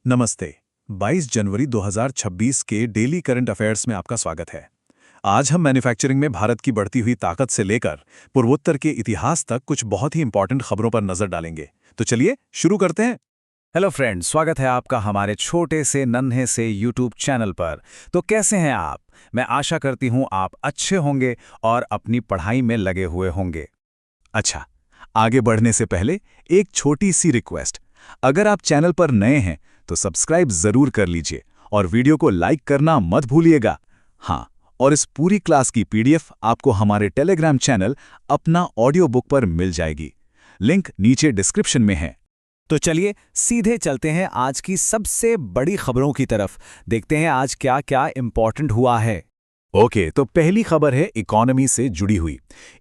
नमस्ते। 22 जनवरी 2026 के daily current affairs में आपका स्वागत है। आज हम मैन्युफैक्चरिंग में भारत की बढ़ती हुई ताकत से लेकर पूर्वोत्तर के इतिहास तक कुछ बहुत ही इंपॉर्टेंट खबरों पर नजर डालेंगे। तो चलिए शुरू करते हैं। हेलो फ्रेंड्स, स्वागत है आपका हमारे छोटे से नन्हे से यूट्यूब चैनल पर। तो कैसे हैं आप? मैं आशा करती हूं आप अच्छे होंगे और अपनी पढ़ाई में लगे हुए होंगे। अच्छा, आगे बढ़ने से पहले एक छोटी सी रिक्वेस्ट। अगर आप चैनल पर नए हैं तो सब्सक्राइब जरूर कर लीजिए और वीडियो को लाइक करना मत भूलिएगा। हाँ, और इस पूरी क्लास की पीडीएफ आपको हमारे टेलीग्राम चैनल अपना ऑडियो बुक पर मिल जाएगी। लिंक नीचे डिस्क्रिप्शन में है। तो चलिए सीधे चलते हैं आज की सबसे बड़ी खबरों की तरफ। देखते हैं आज क्या क्या इंपॉर्टेंट हुआ है। ओके, तो पहली खबर है इकोनॉमी से जुड़ी हुई।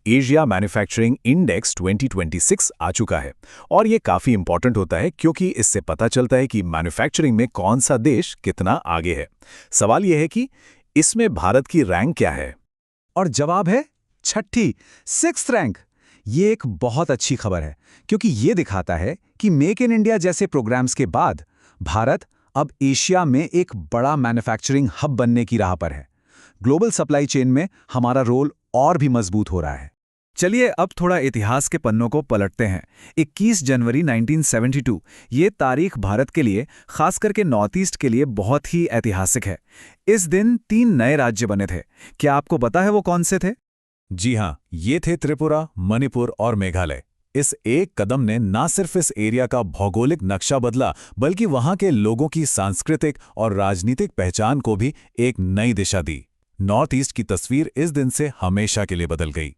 एशिया मैन्युफैक्चरिंग इंडेक्स 2026 आ चुका है और ये काफ़ी इंपॉर्टेंट होता है क्योंकि इससे पता चलता है कि मैन्युफैक्चरिंग में कौन सा देश कितना आगे है। सवाल यह है कि इसमें भारत की रैंक क्या है? और जवाब है छठी, 6th रैंक। ये एक बहुत अच्छी खबर है क्योंकि ये दिखाता है कि मेक इन इंडिया जैसे प्रोग्राम्स के बाद भारत अब एशिया में एक बड़ा मैन्युफैक्चरिंग हब बनने की राह पर है। ग्लोबल सप्लाई चेन में हमारा रोल और भी मजबूत हो रहा है। चलिए अब थोड़ा इतिहास के पन्नों को पलटते हैं। 21 जनवरी 1972 ये तारीख भारत के लिए, खास करके नॉर्थ ईस्ट के लिए बहुत ही ऐतिहासिक है। इस दिन 3 नए राज्य बने थे। क्या आपको पता है वो कौन से थे? जी हाँ, ये थे त्रिपुरा, मणिपुर और मेघालय। इस एक कदम ने न सिर्फ इस एरिया का भौगोलिक नक्शा बदला बल्कि वहां के लोगों की सांस्कृतिक और राजनीतिक पहचान को भी एक नई दिशा दी। नॉर्थ ईस्ट की तस्वीर इस दिन से हमेशा के लिए बदल गई।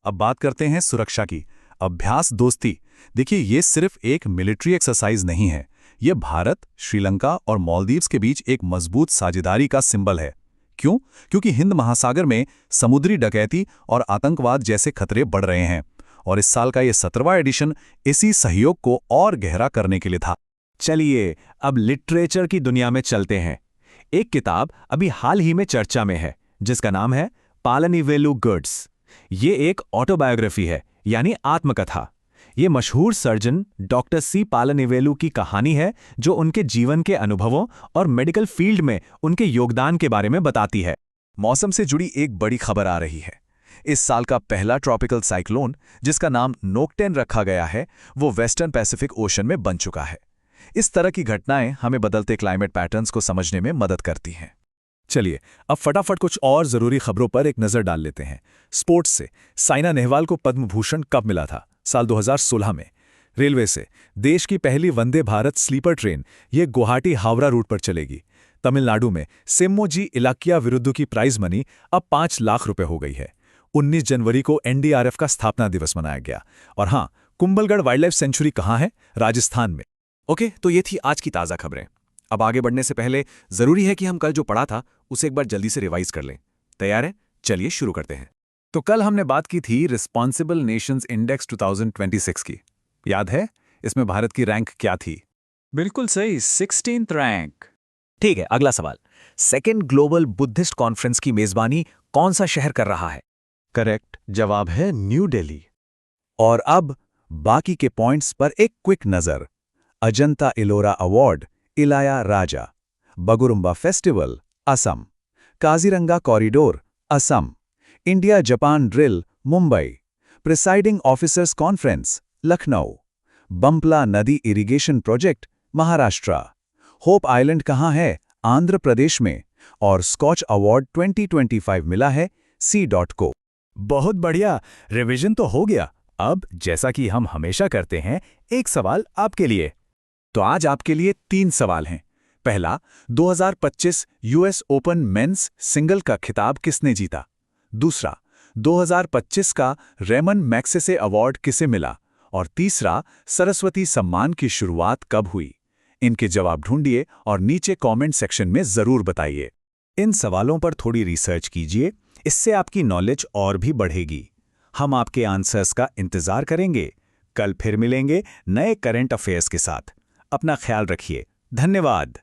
अब बात करते हैं सुरक्षा की। अभ्यास दोस्ती। देखिए, ये सिर्फ एक मिलिट्री एक्सरसाइज नहीं है, ये भारत, श्रीलंका और मालदीव्स के बीच एक मजबूत साझेदारी का सिंबल है। क्यों? क्योंकि हिंद महासागर में समुद्री डकैती और आतंकवाद जैसे खतरे बढ़ रहे हैं और इस साल का ये 17वां एडिशन इसी सहयोग को और गहरा करने के लिए था। चलिए अब लिटरेचर की दुनिया में चलते हैं। एक किताब अभी हाल ही में चर्चा में है जिसका नाम है पालानिवेलु गुड्स। ये एक ऑटोबायोग्राफी है, यानी आत्मकथा। ये मशहूर सर्जन डॉक्टर सी पालानिवेलु की कहानी है जो उनके जीवन के अनुभवों और मेडिकल फील्ड में उनके योगदान के बारे में बताती है। मौसम से जुड़ी एक बड़ी खबर आ रही है। इस साल का पहला ट्रॉपिकल साइक्लोन, जिसका नाम नोक्टेन रखा गया है, वो वेस्टर्न पैसिफिक ओशन में बन चुका है। इस तरह की घटनाएं हमें बदलते क्लाइमेट पैटर्न्स को समझने में मदद करती हैं। चलिए अब फटाफट कुछ और जरूरी खबरों पर एक नजर डाल लेते हैं। स्पोर्ट्स से साइना नेहवाल को पद्म भूषण कब मिला था? साल 2016 में। रेलवे से देश की पहली वंदे भारत स्लीपर ट्रेन ये गुवाहाटी हावड़ा रूट पर चलेगी। तमिलनाडु में सेम्मोजी इलाकिया विरुद्ध की प्राइज मनी अब 5 लाख रुपए हो गई है। 19 जनवरी को एनडीआरएफ का स्थापना दिवस मनाया गया। और हाँ, कुंभलगढ़ वाइल्ड लाइफ सेंचुरी कहाँ है? राजस्थान में। ओके, तो ये थी आज की ताज़ा खबरें। अब आगे बढ़ने से पहले जरूरी है कि हम कल जो पढ़ा था उसे एक बार जल्दी से रिवाइज कर लें। तैयार है? चलिए शुरू करते हैं। तो कल हमने बात की थी रिस्पॉन्सिबल नेशंस इंडेक्स 2026 की। याद है इसमें भारत की रैंक क्या थी? बिल्कुल सही, 16th रैंक। ठीक है, अगला सवाल। सेकेंड ग्लोबल बुद्धिस्ट कॉन्फ्रेंस की मेजबानी कौन सा शहर कर रहा है? करेक्ट जवाब है न्यू दिल्ली। और अब बाकी के पॉइंट्स पर एक क्विक नजर। Ajanta Ellora award Ilaiyaraaja, Bagurumba festival Assam, Kaziranga corridor Assam, India Japan drill Mumbai, presiding officers conference Lucknow, Bampla नदी irrigation project Maharashtra, hope island कहाँ है? आंध्र प्रदेश में, और स्कॉच अवार्ड 2025 मिला है C.co को। बहुत बढ़िया, रिवीजन तो हो गया। अब जैसा कि हम हमेशा करते हैं, एक सवाल आपके लिए। तो आज आपके लिए 3 सवाल हैं। पहला, 2025 यूएस ओपन मेंस सिंगल का खिताब किसने जीता? दूसरा, 2025 का रेमन मैग्सेसे अवार्ड किसे मिला? और तीसरा, सरस्वती सम्मान की शुरुआत कब हुई? इनके जवाब ढूंढिए और नीचे कमेंट सेक्शन में जरूर बताइए। इन सवालों पर थोड़ी रिसर्च कीजिए, इससे आपकी नॉलेज और भी बढ़ेगी। हम आपके आंसर्स का इंतजार करेंगे। कल फिर मिलेंगे नए करंट अफेयर्स के साथ। अपना ख्याल रखिए। धन्यवाद।